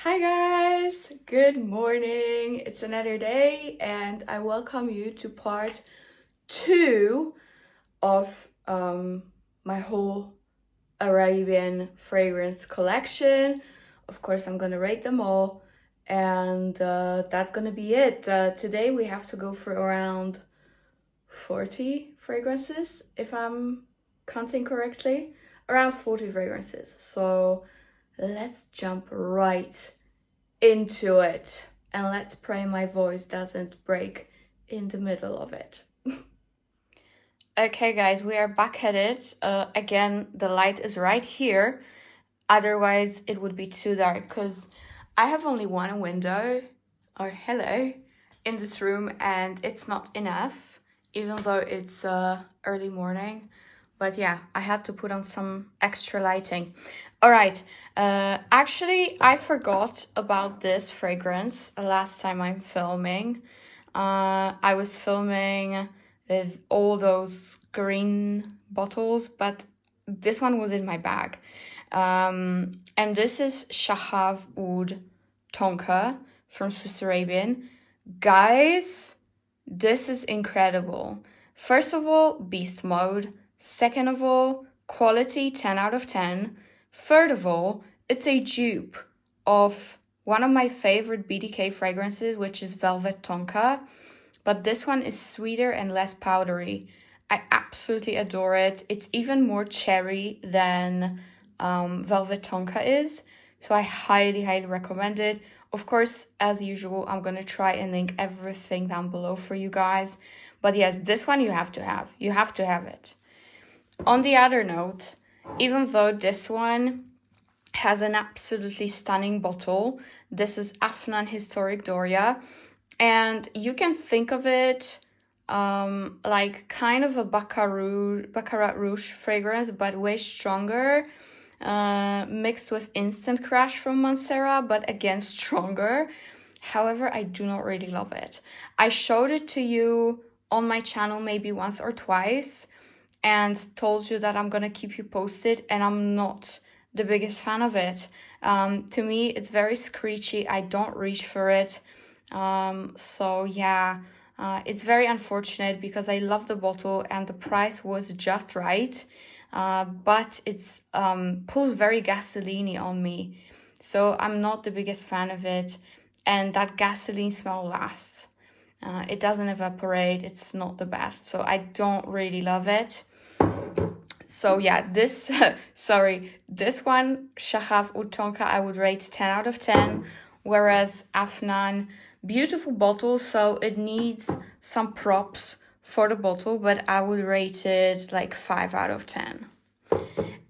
Hi guys, good morning. It's another day and I welcome you to part 2 of my whole Arabian fragrance collection. Of course, I'm gonna rate them all and that's gonna be it. Today we have to go for around 40 fragrances, if I'm counting correctly. Around 40 fragrances. So let's jump right into it and let's pray my voice doesn't break in the middle of it. Okay guys, we are back at it. Again, the light is right here, otherwise it would be too dark because I have only one window, or hello, in this room, and it's not enough even though it's early morning. But yeah, I had to put on some extra lighting. All right, actually, I forgot about this fragrance last time I'm filming. I was filming with all those green bottles, but this one was in my bag. And this is Shaghaf Oud Tonka from Swiss Arabian. Guys, this is incredible. First of all, beast mode. Second of all, quality 10 out of 10. Third of all, it's a dupe of one of my favorite BDK fragrances, which is Velvet Tonka. But this one is sweeter and less powdery. I absolutely adore it. It's even more cherry than Velvet Tonka is. So I highly, highly recommend it. Of course, as usual, I'm going to try and link everything down below for you guys. But yes, this one you have to have. You have to have it. On the other note, even though this one has an absolutely stunning bottle, this is Afnan Historic Doria. And you can think of it like kind of a Baccarat Rouge fragrance, but way stronger, mixed with Instant Crush from Mancera, but again stronger. However, I do not really love it. I showed it to you on my channel maybe once or twice and told you that I'm gonna keep you posted, and I'm not the biggest fan of it. To me, it's very screechy. I don't reach for it. So yeah, it's very unfortunate because I love the bottle and the price was just right. But it's pulls very gasoline-y on me. So I'm not the biggest fan of it. And that gasoline smell lasts. It doesn't evaporate. It's not the best. So I don't really love it. So yeah, this, this one, Shaghaf Oud Tonka, I would rate 10 out of 10. Whereas Afnan, beautiful bottle, so it needs some props for the bottle, but I would rate it like 5 out of 10.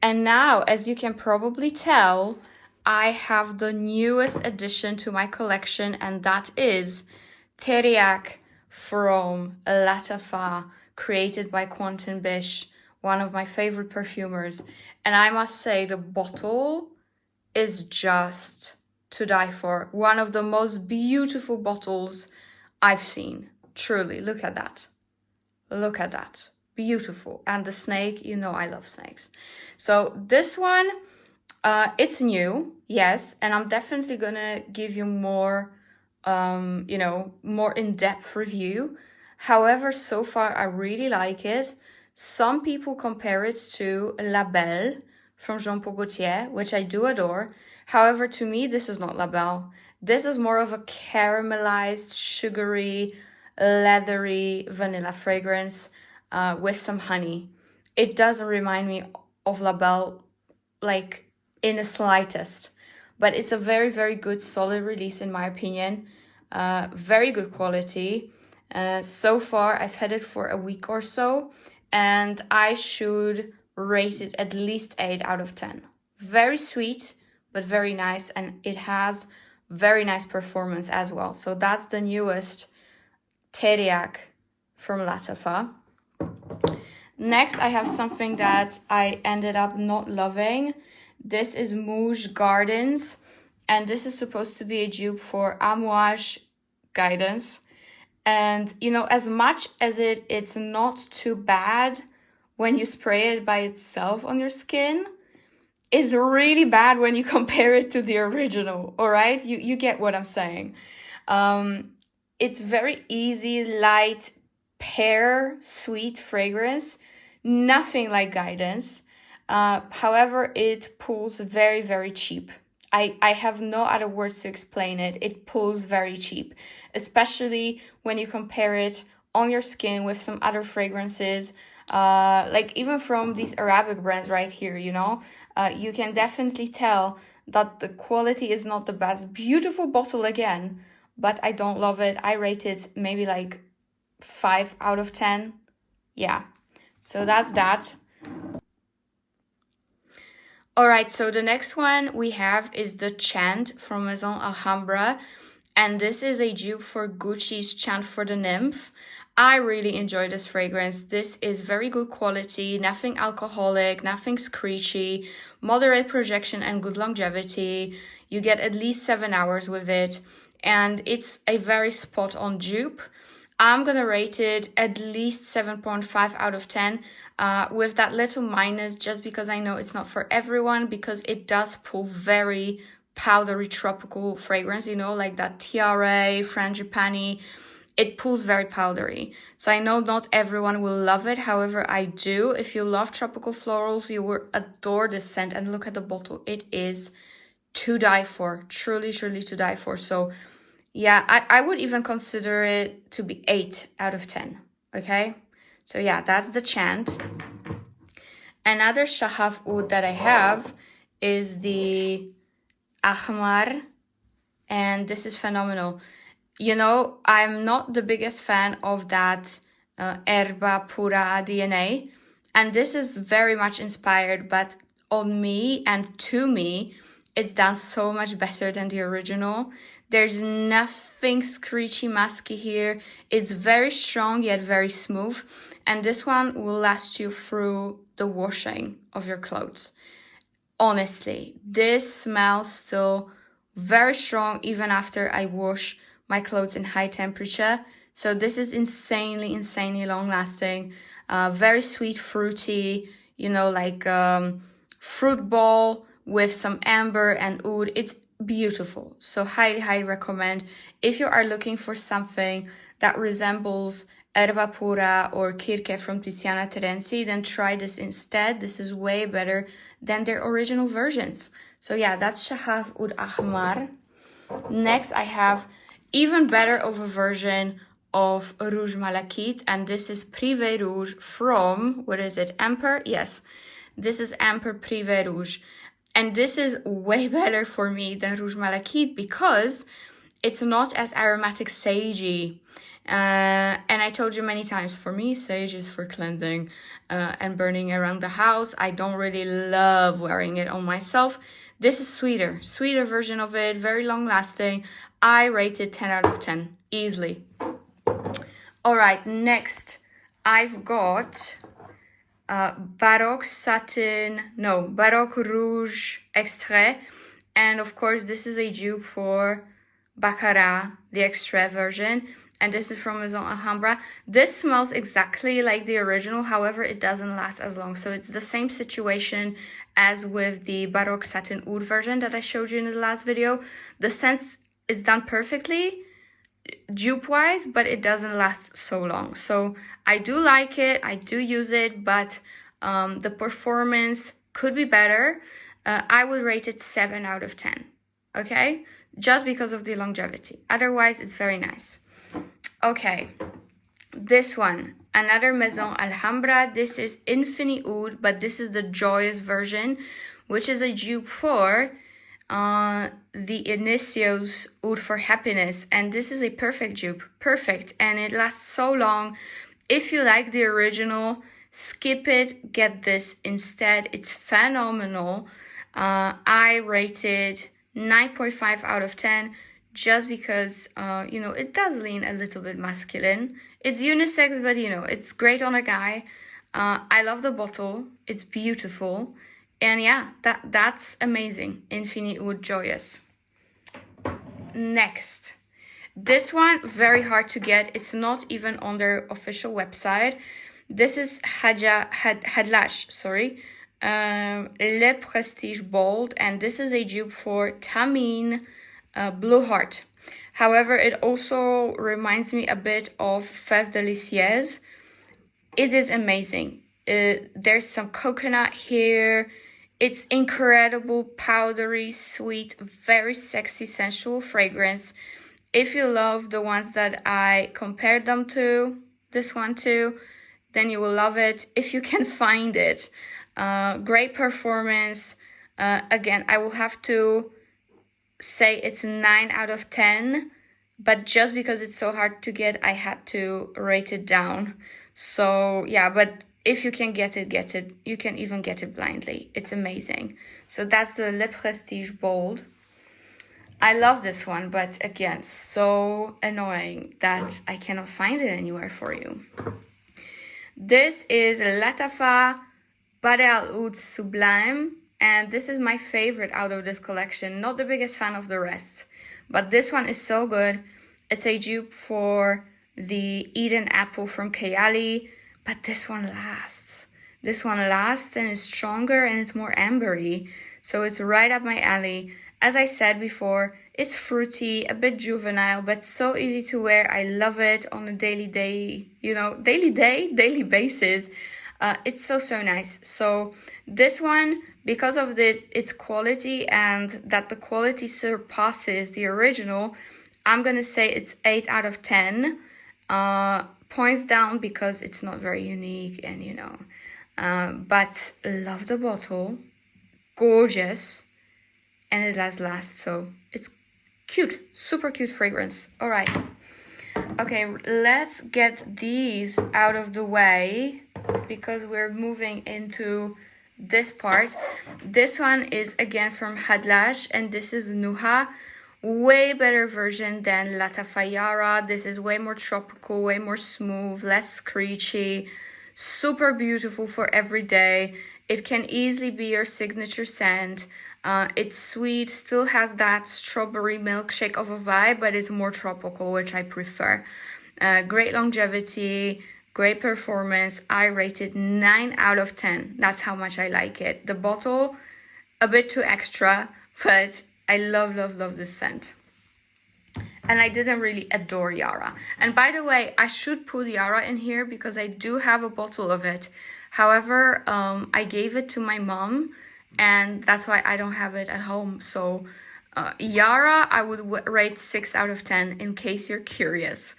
And now, as you can probably tell, I have the newest addition to my collection, and that is Teriyaq from LATTAFA, created by Quentin Bish, one of my favorite perfumers. And I must say, the bottle is just to die for. One of the most beautiful bottles I've seen. Truly, look at that. Look at that. Beautiful. And the snake, you know I love snakes. So this one, it's new, yes. And I'm definitely gonna give you more, more in-depth review. However, so far I really like it. Some people compare it to La Belle from Jean Paul Gaultier, which I do adore. However, to me, this is not La Belle. This is more of a caramelized, sugary, leathery vanilla fragrance with some honey. It doesn't remind me of La Belle, like, in the slightest. But it's a very, very good, solid release, in my opinion. Very good quality. So far, I've had it for a week or so, and I should rate it at least 8 out of 10. Very sweet, but very nice, and it has very nice performance as well. So that's the newest Teriyaq from LATTAFA. Next, I have something that I ended up not loving. This is Mouj Gardens, and this is supposed to be a dupe for Amouage Guidance. And, you know, as much as it's not too bad when you spray it by itself on your skin, is really bad when you compare it to the original, all right? You get what I'm saying. It's very easy, light, pear, sweet fragrance. Nothing like Guidance. However, it pulls very, very cheap. I have no other words to explain it. It pulls very cheap, especially when you compare it on your skin with some other fragrances, like even from these Arabic brands right here, you know, you can definitely tell that the quality is not the best. Beautiful bottle again, but I don't love it. I rate it maybe like 5 out of 10. Yeah, so that's that. All right, so the next one we have is the Chant from Maison Alhambra. And this is a dupe for Gucci's Chant for the Nymph. I really enjoy this fragrance. This is very good quality, nothing alcoholic, nothing screechy, moderate projection and good longevity. You get at least 7 hours with it. And it's a very spot-on dupe. I'm gonna rate it at least 7.5 out of 10, with that little minus just because I know it's not for everyone, because it does pull very powdery tropical fragrance, you know, like that tiare, frangipani. It pulls very powdery. So I know not everyone will love it. However, I do. If you love tropical florals, you will adore this scent. And look at the bottle. It is to die for. Truly, truly to die for. So yeah, I would even consider it to be 8 out of 10, okay? So yeah, that's the Chant. Another Shaghaf oud that I have is the Ahmar, and this is phenomenal. You know, I'm not the biggest fan of that Erba Pura DNA, and this is very much inspired, but on me and to me, it's done so much better than the original. There's nothing screechy, musky here. It's very strong yet very smooth. And this one will last you through the washing of your clothes. Honestly, this smells still very strong even after I wash my clothes in high temperature. So this is insanely, insanely long lasting. Very sweet, fruity, you know, like fruit ball with some amber and oud. It's beautiful. So highly, highly recommend. If you are looking for something that resembles Erba Pura or Kirke from Tiziana Terenzi, then try this instead. This is way better than their original versions. So yeah, that's Shaghaf Oud Ahmar. Next, I have even better of a version of Rouge Malachite, and this is Prive Rouge from, what is it, Emper? Yes, this is Emper Prive Rouge. And this is way better for me than Rouge Malachite because it's not as aromatic sagey. And I told you many times, for me, sage is for cleansing and burning around the house. I don't really love wearing it on myself. This is sweeter version of it, very long lasting. I rate it 10 out of 10, easily. All right, next I've got Baroque Rouge Extrait. And of course, this is a dupe for Baccarat, the Extrait version. And this is from Maison Alhambra. This smells exactly like the original. However, it doesn't last as long. So it's the same situation as with the Baroque Satin Oud version that I showed you in the last video. The scent is done perfectly dupe-wise, but it doesn't last so long. So I do like it. I do use it, but the performance could be better. I would rate it 7 out of 10. Okay? Just because of the longevity. Otherwise, it's very nice. Okay, this one, another Maison Alhambra. This is Infini Oud, but this is the Joyous version, which is a dupe for the Initios Oud for Happiness. And this is a perfect dupe, perfect, and it lasts so long. If you like the original, skip it, get this instead. It's phenomenal. I rated 9.5 out of 10. Just because, you know, it does lean a little bit masculine. It's unisex, but, you know, it's great on a guy. I love the bottle. It's beautiful. And yeah, that's amazing. Infini Oud Joyous. Next. This one, very hard to get. It's not even on their official website. This is Khadlaj, sorry. Le Prestige Bold, and this is a dupe for Tamine Blue Heart. However, it also reminds me a bit of Fève Délicieuse. It is amazing. There's some coconut here. It's incredible, powdery, sweet, very sexy, sensual fragrance. If you love the ones that I compared them to, this one too, then you will love it if you can find it. Great performance. Again, I will have to say it's 9 out of 10, but just because it's so hard to get, I had to rate it down. So yeah, but if you can get it, get it. You can even get it blindly. It's amazing. So that's the Le Prestige Bold. I love this one, but again, so annoying that I cannot find it anywhere for you. This is LATTAFA Bade'e Sublime, and this is my favorite out of this collection. Not the biggest fan of the rest, but this one is so good. It's a dupe for the Eden Apple from Layali, but this one lasts. This one lasts and is stronger and it's more ambery, so it's right up my alley. As I said before, it's fruity, a bit juvenile, but so easy to wear. I love it on a daily basis. It's so nice. So this one, because of its quality and that the quality surpasses the original, I'm gonna say it's 8 out of 10. Points down because it's not very unique and but love the bottle, gorgeous, and it lasts, so it's cute, super cute fragrance. All right, okay, let's get these out of the way because we're moving into this part. This one is again from Khadlaj, and this is Nuha. Way better version than LATTAFA Yara. This is way more tropical, way more smooth, less screechy, super beautiful for every day. It can easily be your signature scent. It's sweet, still has that strawberry milkshake of a vibe, but it's more tropical, which I prefer. Great longevity, great performance. I rate it 9 out of 10. That's how much I like it. The bottle, a bit too extra, but I love this scent. And I didn't really adore Yara. And by the way, I should put Yara in here because I do have a bottle of it. However, I gave it to my mom, and that's why I don't have it at home. So Yara, I would rate 6 out of 10 in case you're curious.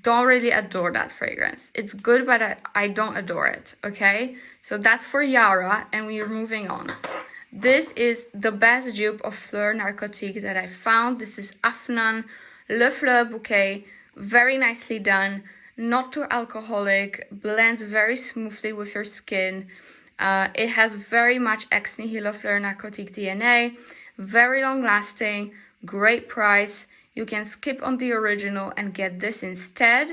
Don't really adore that fragrance. It's good, but I don't adore it, okay? So that's for Yara, and we're moving on. This is the best dupe of Fleur Narcotique that I found. This is Afnan Le Fleur Bouquet. Very nicely done. Not too alcoholic. Blends very smoothly with your skin. It has very much ex nihilo Fleur Narcotique DNA. Very long lasting. Great price. You can skip on the original and get this instead.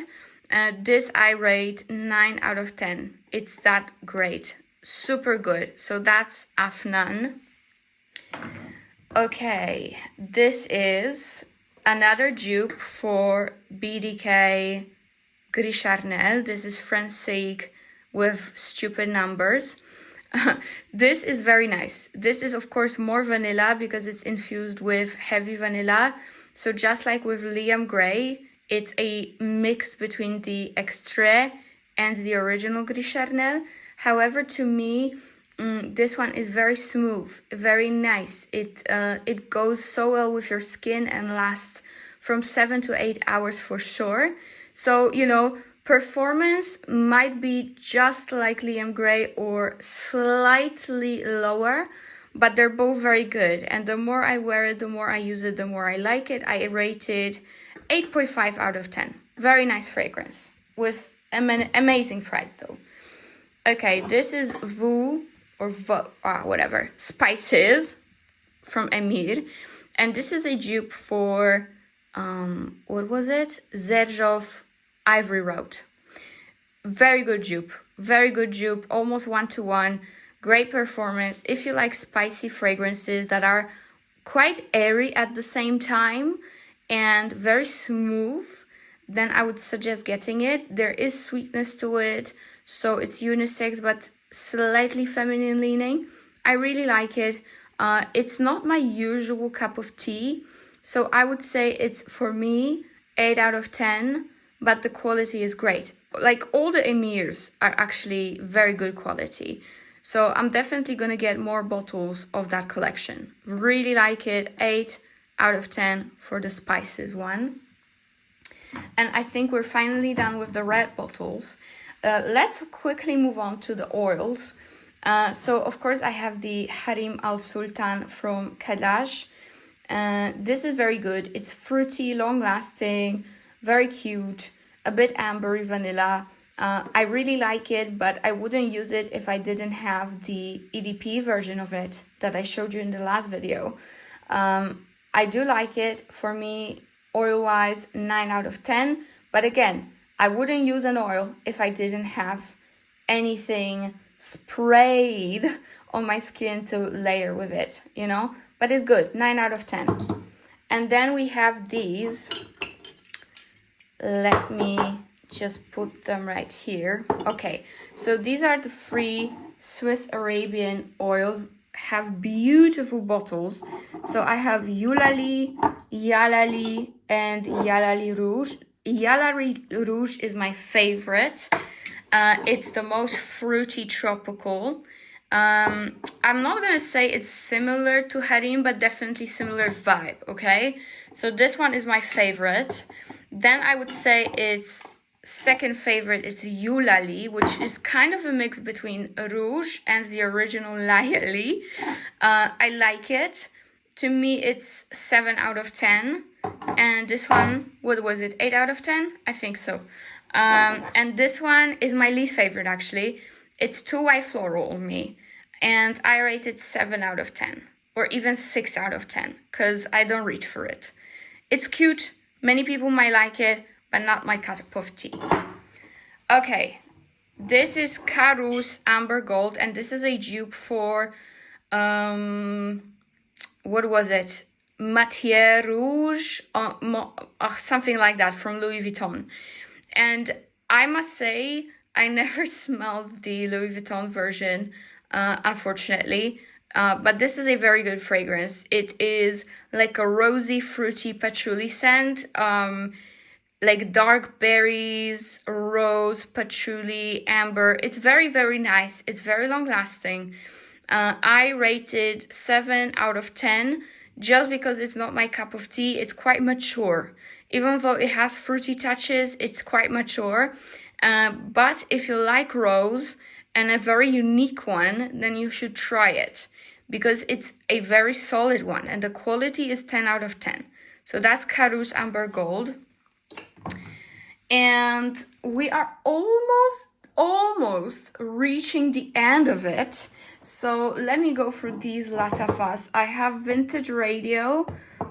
This I rate 9 out of 10. It's that great. Super good. So that's Afnan. Okay, this is another dupe for BDK Gris Charnel. This is Francique with stupid numbers. This is very nice. This is of course more vanilla because it's infused with heavy vanilla. So just like with Liam Gray, it's a mix between the Extrait and the original Gris Charnel. However, to me, this one is very smooth, very nice. It goes so well with your skin and lasts from 7 to 8 hours for sure. So, performance might be just like Liam Gray or slightly lower, but they're both very good. And the more I wear it, the more I use it, the more I like it. I rate it 8.5 out of 10. Very nice fragrance with an amazing price though. Okay, this is Voux or whatever, Spices from Emir. And this is a dupe for, what was it? Xerjoff Ivory Road. Very good dupe, almost 1-to-1. Great performance. If you like spicy fragrances that are quite airy at the same time and very smooth, then I would suggest getting it. There is sweetness to it, so it's unisex, but slightly feminine leaning. I really like it. It's not my usual cup of tea, so I would say it's, for me, 8 out of 10, but the quality is great. Like, all the Emirs are actually very good quality. So I'm definitely going to get more bottles of that collection. Really like it. 8 out of 10 for the spices one. And I think we're finally done with the red bottles. Let's quickly move on to the oils. So of course I have the Hareem Al Sultan from Khadlaj. This is very good. It's fruity, long lasting, very cute, a bit ambery vanilla. I really like it, but I wouldn't use it if I didn't have the EDP version of it that I showed you in the last video. I do like it. For me, oil-wise, 9 out of 10. But again, I wouldn't use an oil if I didn't have anything sprayed on my skin to layer with it, you know? But it's good, 9 out of 10. And then we have these. Let me just put them right here. Okay, so these are the free Swiss Arabian oils. Have beautiful bottles. So I have Layali, Layali, and Layali Rouge. Layali Rouge is my favorite. It's the most fruity tropical. I'm not gonna say it's similar to Hareem, but definitely similar vibe, okay? So this one is my favorite. Then I would say it's second favorite, it's Layali, which is kind of a mix between Rouge and the original Layali. I like it. To me, it's 7 out of 10. And this one, what was it, 8 out of 10? I think so. And this one is my least favorite, actually. It's too white floral on me. And I rate it 7 out of 10. Or even 6 out of 10. Because I don't reach for it. It's cute. Many people might like it, but not my cup of tea. Okay, this is Carus Amber Gold, and this is a dupe for, what was it? Matière Rouge, something like that, from Louis Vuitton. And I must say, I never smelled the Louis Vuitton version, unfortunately. But this is a very good fragrance. It is like a rosy, fruity patchouli scent. Like dark berries, rose, patchouli, amber. It's very, very nice. It's very long lasting. I rated 7 out of 10 just because it's not my cup of tea. It's quite mature. Even though it has fruity touches, it's quite mature. But if you like rose and a very unique one, then you should try it because it's a very solid one and the quality is 10 out of 10. So that's Carus Amber Gold. And we are almost reaching the end of it. So let me go through these LATTAFAs. I have Vintage Radio,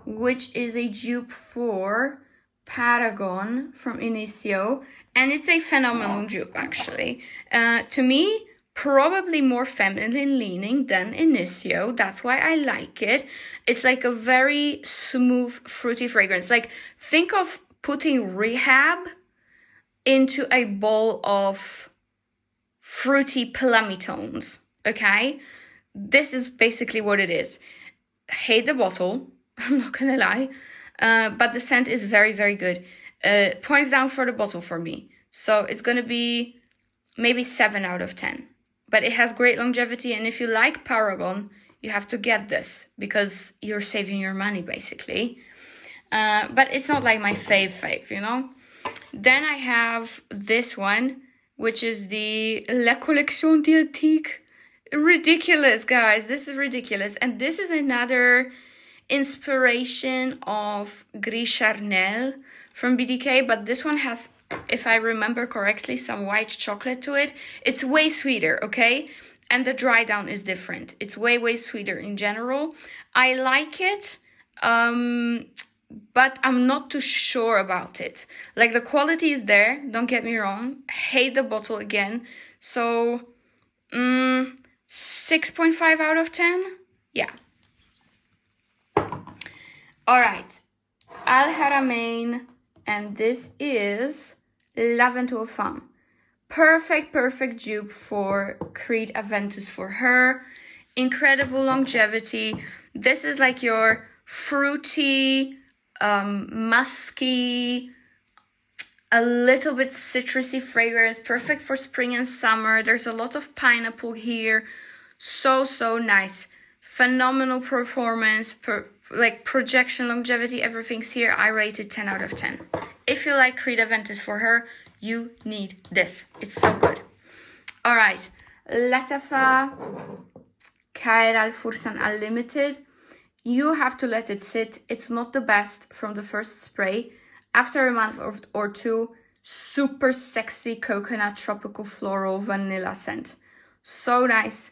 which is a dupe for Paragon from Initio. And it's a phenomenal dupe, actually. To me, probably more feminine leaning than Initio. That's why I like it. It's like a very smooth, fruity fragrance. Like, think of putting Rehab into a bowl of fruity plummy tones, okay? This is basically what it is. Hate the bottle, I'm not gonna lie, but the scent is very, very good. Points down for the bottle for me. So it's gonna be maybe 7 out of 10. But it has great longevity, and if you like Paragon, you have to get this because you're saving your money, basically. But it's not like my fave, you know? Then I have this one, which is the La Collection d'Antique. Ridiculous, guys. This is ridiculous. And this is another inspiration of Gris Charnel from BDK. But this one has, if I remember correctly, some white chocolate to it. It's way sweeter, okay? And the dry down is different. It's way, way sweeter in general. I like it. But I'm not too sure about it. Like, the quality is there, don't get me wrong. Hate the bottle again. So, 6.5 out of 10? Yeah. Alright. Al Haramain, and this is La Venture Femme. Perfect dupe for Creed Aventus for her. Incredible longevity. This is like your fruity, musky, a little bit citrusy fragrance. Perfect for spring and summer. There's a lot of pineapple here. So nice. Phenomenal performance, like projection, longevity, everything's here. I rate it 10 out of 10. If you like Creed Aventus for her, you need this. It's so good. All right, LATTAFA Kairal Fursan Unlimited. You have to let it sit. It's not the best from the first spray. After a month or two, super sexy coconut, tropical, floral, vanilla scent. So nice,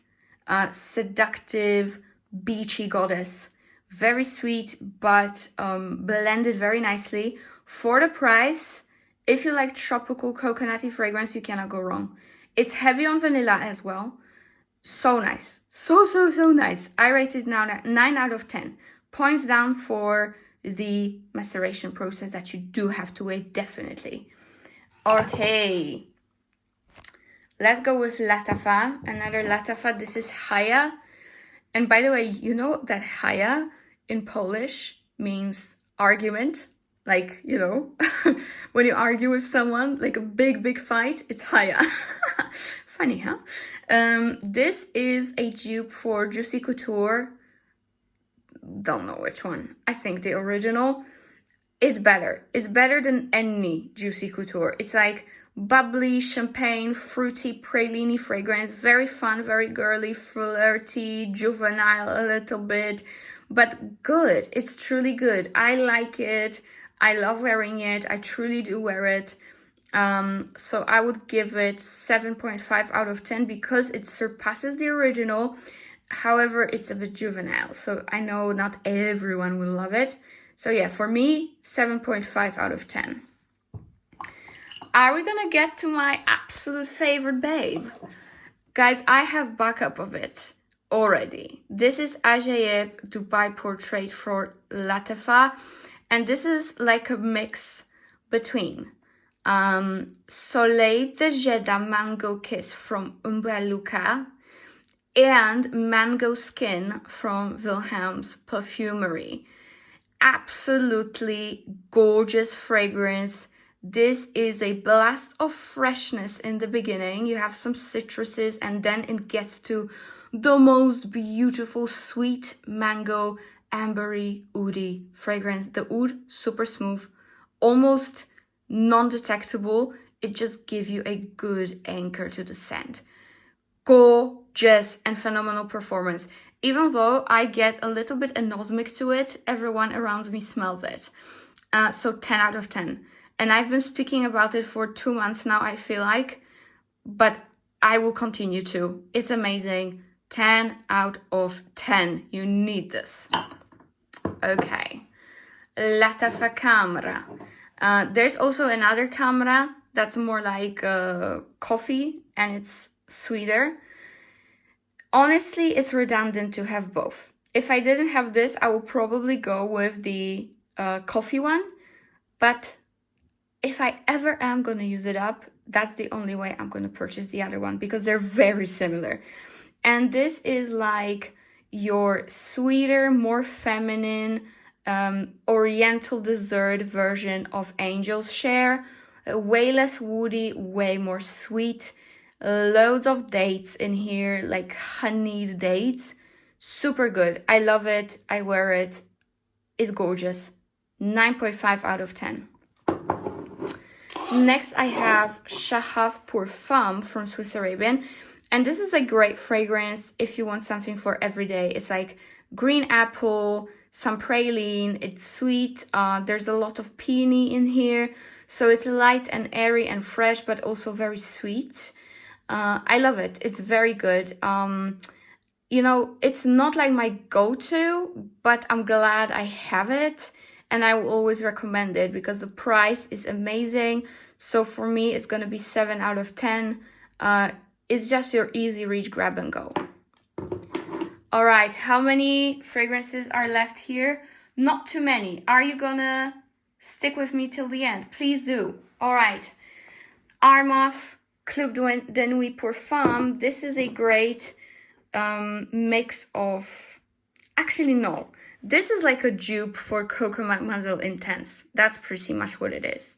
seductive, beachy goddess. Very sweet, but blended very nicely. For the price, if you like tropical coconutty fragrance, you cannot go wrong. It's heavy on vanilla as well. So nice. So nice. I rate it now 9 out of 10. Points down for the maceration process that you do have to wait, definitely. Okay. Let's go with LATTAFA. Another LATTAFA. This is Haya. And by the way, you know that Haya in Polish means argument. Like, you know, when you argue with someone, like a big fight, it's Haya. Funny, huh? This is a dupe for Juicy Couture. Don't know which one. I think the original. It's better. It's better than any Juicy Couture. It's like bubbly, champagne, fruity, praline fragrance. Very fun, very girly, flirty, juvenile a little bit. But good. It's truly good. I like it. I love wearing it. I truly do wear it. So I would give it 7.5 out of 10 because it surpasses the original. However, it's a bit juvenile. So I know not everyone will love it. So yeah, for me, 7.5 out of 10. Are we gonna get to my absolute favorite babe? Guys, I have backup of it already. This is Ajaib Dubai Portrait for LATTAFA. And this is like a mix between Soleil de Jeddah Mango Kiss from Umbrelluca and Mango Skin from Wilhelm's Perfumery. Absolutely gorgeous fragrance. This is a blast of freshness in the beginning. You have some citruses and then it gets to the most beautiful sweet mango, ambery, oudi fragrance. The oud, super smooth, almost non-detectable. It just gives you a good anchor to the scent. Gorgeous and phenomenal performance. Even though I get a little bit anosmic to it, everyone around me smells it. So 10 out of 10. And I've been speaking about it for 2 months now, I feel like. But I will continue to. It's amazing. 10 out of 10. You need this. Okay. LATTAFA Camera. There's also another camera that's more like coffee and it's sweeter. Honestly, it's redundant to have both. If I didn't have this, I would probably go with the coffee one. But if I ever am going to use it up, that's the only way I'm going to purchase the other one because they're very similar. And this is like your sweeter, more feminine, oriental dessert version of Angel's Share. Way less woody, way more sweet. Loads of dates in here, like honeyed dates. Super good. I love it. I wear it. It's gorgeous. 9.5 out of 10. Next, I have Shaghaf Parfum from Swiss Arabian. And this is a great fragrance if you want something for every day. It's like green apple, some praline. It's sweet. There's a lot of peony in here. So it's light and airy and fresh, but also very sweet. I love it. It's very good. You know, it's not like my go-to, but I'm glad I have it. And I will always recommend it because the price is amazing. So for me, it's going to be 7 out of 10. It's just your easy reach, grab and go. All right, how many fragrances are left here? Not too many. Are you going to stick with me till the end? Please do. All right. Armaf Club de Nuit Parfum. This is a great mix of... Actually, no. This is like a dupe for Coco Mademoiselle Intense. That's pretty much what it is.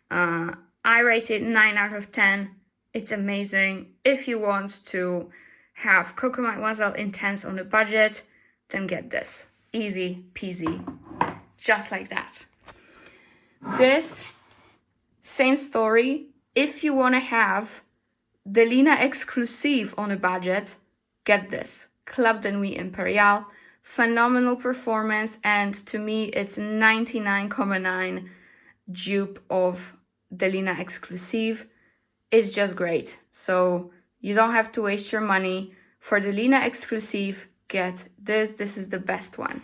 I rate it 9 out of 10. It's amazing. If you want to have Coco Mademoiselle Intense on a budget, then get this. Easy peasy. Just like that. This, same story. If you want to have Delina Exclusive on a budget, get this. Club de Nuit Imperial. Phenomenal performance, and to me it's 99.9 dupe of Delina Exclusive. It's just great. So you don't have to waste your money. For Delina Exclusive, get this. This is the best one.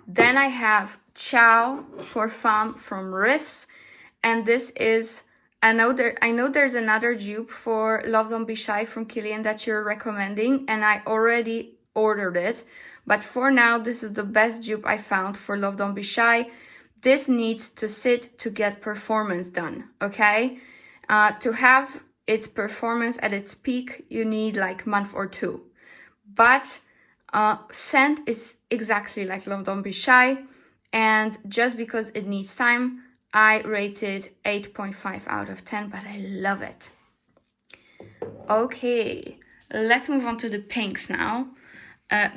Then I have Ciao Parfum from Riffs, and this is... I know there's another dupe for Love Don't Be Shy from Kilian that you're recommending, and I already ordered it, but for now this is the best dupe I found for Love Don't Be Shy. This needs to sit to get performance done, okay? To have its performance at its peak, you need like a month or two. But scent is exactly like Love Don't Be Shy, and just because it needs time, I rated 8.5 out of 10, but I love it. Okay, let's move on to the pinks now.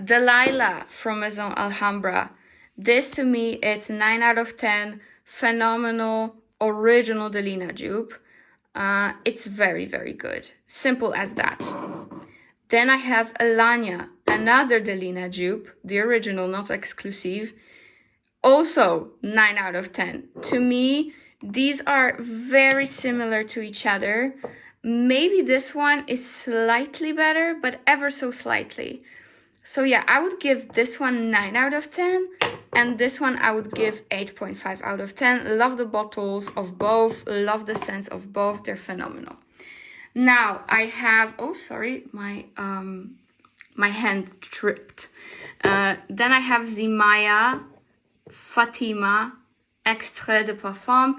Delilah from Maison Alhambra. This to me, it's 9 out of 10. Phenomenal, original Delina dupe. It's very, very good. Simple as that. Then I have Alanya, another Delina dupe. The original, not exclusive. Also 9 out of 10. To me, these are very similar to each other. Maybe this one is slightly better, but ever so slightly. So yeah, I would give this one 9 out of 10, and this one I would give 8.5 out of 10. Love the bottles of both, love the scents of both, they're phenomenal. Now I have, oh sorry, my hand tripped. Then I have Zimaya Fatima Extrait de Parfum,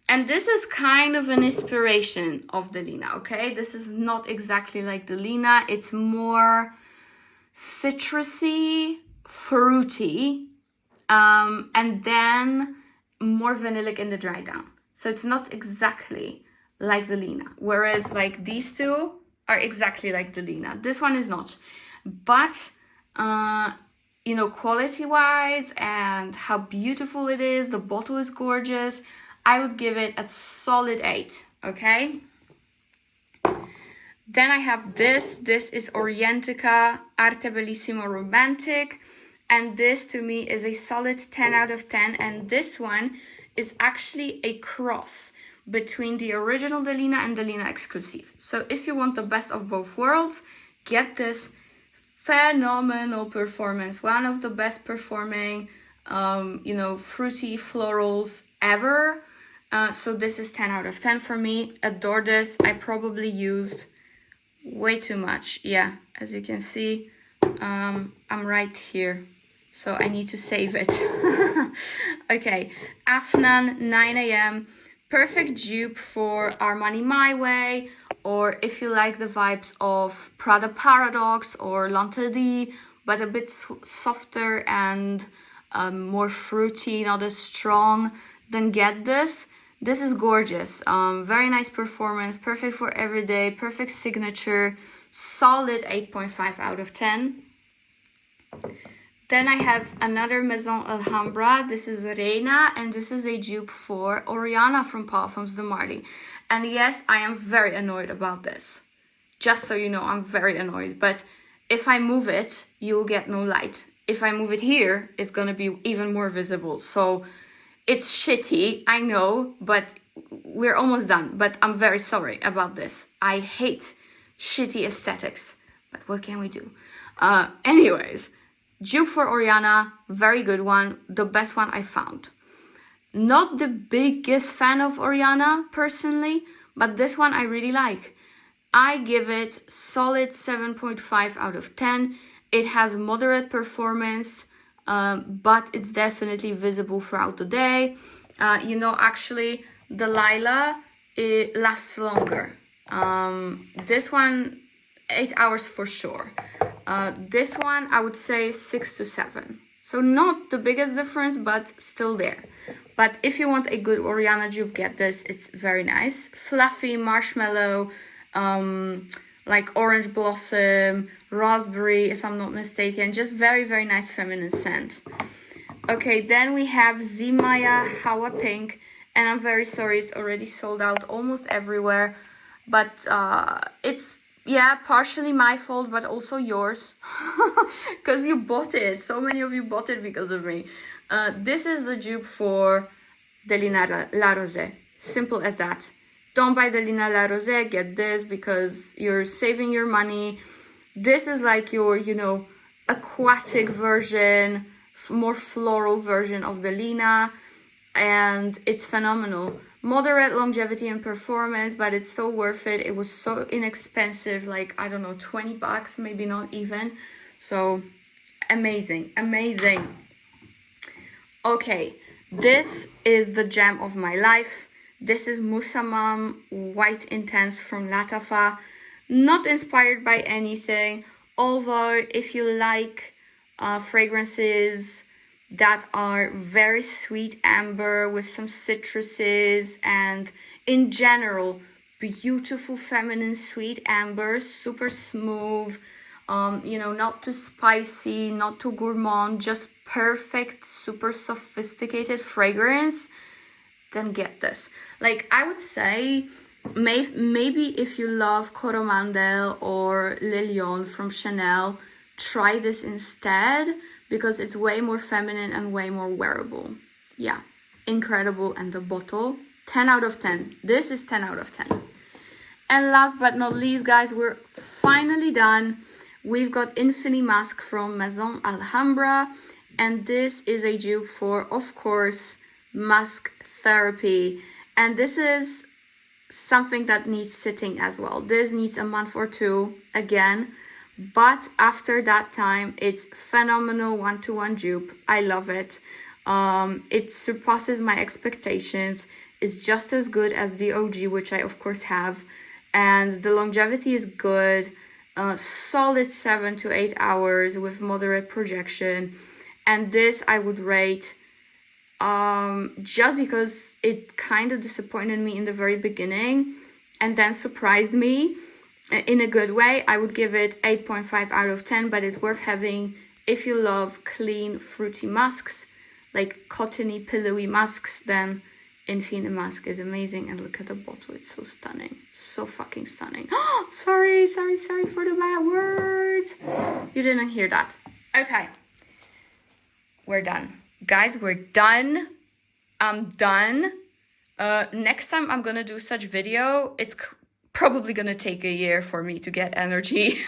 and this is kind of an inspiration of Delina, okay? This is not exactly like Delina, it's more citrusy, fruity, and then more vanillic in the dry down. So it's not exactly like Delina, whereas like these two are exactly like Delina. This one is not, but you know, quality wise and how beautiful it is, the bottle is gorgeous, I would give it a solid 8, okay? Then I have this. This is Orientica Arte Bellissimo Romantic. And this to me is a solid 10 out of 10. And this one is actually a cross between the original Delina and Delina Exclusive. So if you want the best of both worlds, get this. Phenomenal performance. One of the best performing, you know, fruity florals ever. So this is 10 out of 10 for me. Adore this. I probably used way too much. Yeah, as you can see, I'm right here, so I need to save it. Okay, Afnan 9 AM, perfect dupe for Armani My Way, or if you like the vibes of Prada Paradox or L'Interdit, but a bit softer and more fruity, not as strong, then get this. This is gorgeous. Very nice performance, perfect for everyday, perfect signature, solid 8.5 out of 10. Then I have another Maison Alhambra. This is Reina, and this is a dupe for Oriana from Parfums de Marly. And yes, I am very annoyed about this. Just so you know, I'm very annoyed. But if I move it, you'll get no light. If I move it here, it's gonna be even more visible. So it's shitty, I know, but we're almost done. But I'm very sorry about this. I hate shitty aesthetics, but what can we do? Anyways, dupe for Oriana, very good one, the best one I found. Not the biggest fan of Oriana personally, but this one I really like. I give it solid 7.5 out of 10. It has moderate performance, but it's definitely visible throughout the day. You know, actually, Delilah it lasts longer. This one, 8 hours for sure. This one, I would say 6 to 7. So not the biggest difference, but still there. But if you want a good Oriana dupe, get this. It's very nice. Fluffy, marshmallow, like orange blossom, raspberry, if I'm not mistaken. Just very, very nice feminine scent. Okay, then we have Zimaya Hawa Pink. And I'm very sorry, it's already sold out almost everywhere. But it's, yeah, partially my fault, but also yours. Because you bought it. So many of you bought it because of me. This is the dupe for Delina La Rosée. Simple as that. Don't buy Delina La Rosée, get this because you're saving your money. This is like your, you know, aquatic version, more floral version of Delina. And it's phenomenal. Moderate longevity and performance, but it's so worth it. It was so inexpensive, like, I don't know, 20 bucks, maybe not even. So amazing, amazing. Okay, this is the gem of my life. This is Musamam White Intense from LATTAFA. Not inspired by anything, although if you like fragrances that are very sweet amber with some citruses and in general beautiful feminine sweet amber, super smooth, you know, not too spicy, not too gourmand, just perfect, super sophisticated fragrance, then get this. Like, I would say maybe if you love Coromandel or Le Lion from Chanel, try this instead, because it's way more feminine and way more wearable. Yeah, incredible. And the bottle, 10 out of 10. This is 10 out of 10. And last but not least, guys, we're finally done. We've got Infini Mask from Maison Alhambra. And this is a dupe for, of course, mask therapy. And this is something that needs sitting as well. This needs a month or two again. But after that time, it's phenomenal one-to-one dupe. I love it. It surpasses my expectations. It's just as good as the OG, which I of course have. And the longevity is good. Solid 7 to 8 hours with moderate projection. And this I would rate, just because it kind of disappointed me in the very beginning and then surprised me in a good way. I would give it 8.5 out of 10, but it's worth having if you love clean, fruity masks, like cottony, pillowy masks. Then Infini Mask is amazing. And look at the bottle, it's so stunning, so fucking stunning. sorry for the bad words. You didn't hear that. Okay, we're done, guys. We're done. I'm done. Next time I'm gonna do such video, it's probably gonna take a year for me to get energy.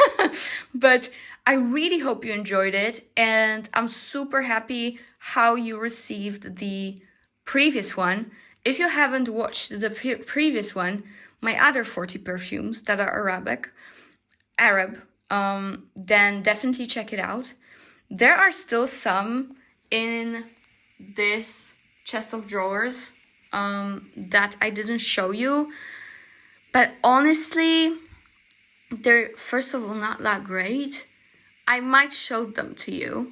But I really hope you enjoyed it, and I'm super happy how you received the previous one. If you haven't watched the previous one, my other 40 perfumes that are Arab, then definitely check it out. There are still some in this chest of drawers that I didn't show you. But honestly, they're, first of all, not that great. I might show them to you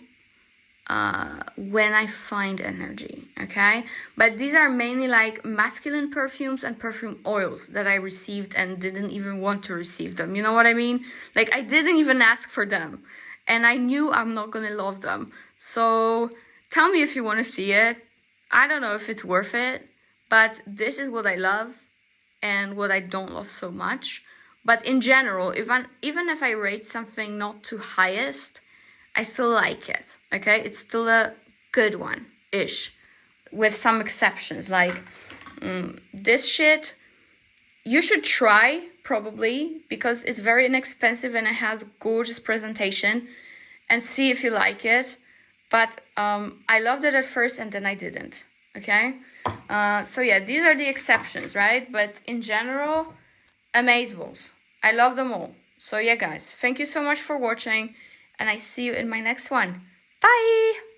when I find energy, okay? But these are mainly like masculine perfumes and perfume oils that I received and didn't even want to receive them. You know what I mean? Like, I didn't even ask for them. And I knew I'm not gonna love them. So tell me if you want to see it. I don't know if it's worth it. But this is what I love and what I don't love so much. But in general, even if I rate something not to highest, I still like it, okay? It's still a good one-ish, with some exceptions. Like, this shit, you should try, probably, because it's very inexpensive and it has gorgeous presentation, and see if you like it. But I loved it at first and then I didn't, okay? So yeah, these are the exceptions, right? But in general, amazeballs. I love them all. So yeah, guys, thank you so much for watching, and I see you in my next one. Bye!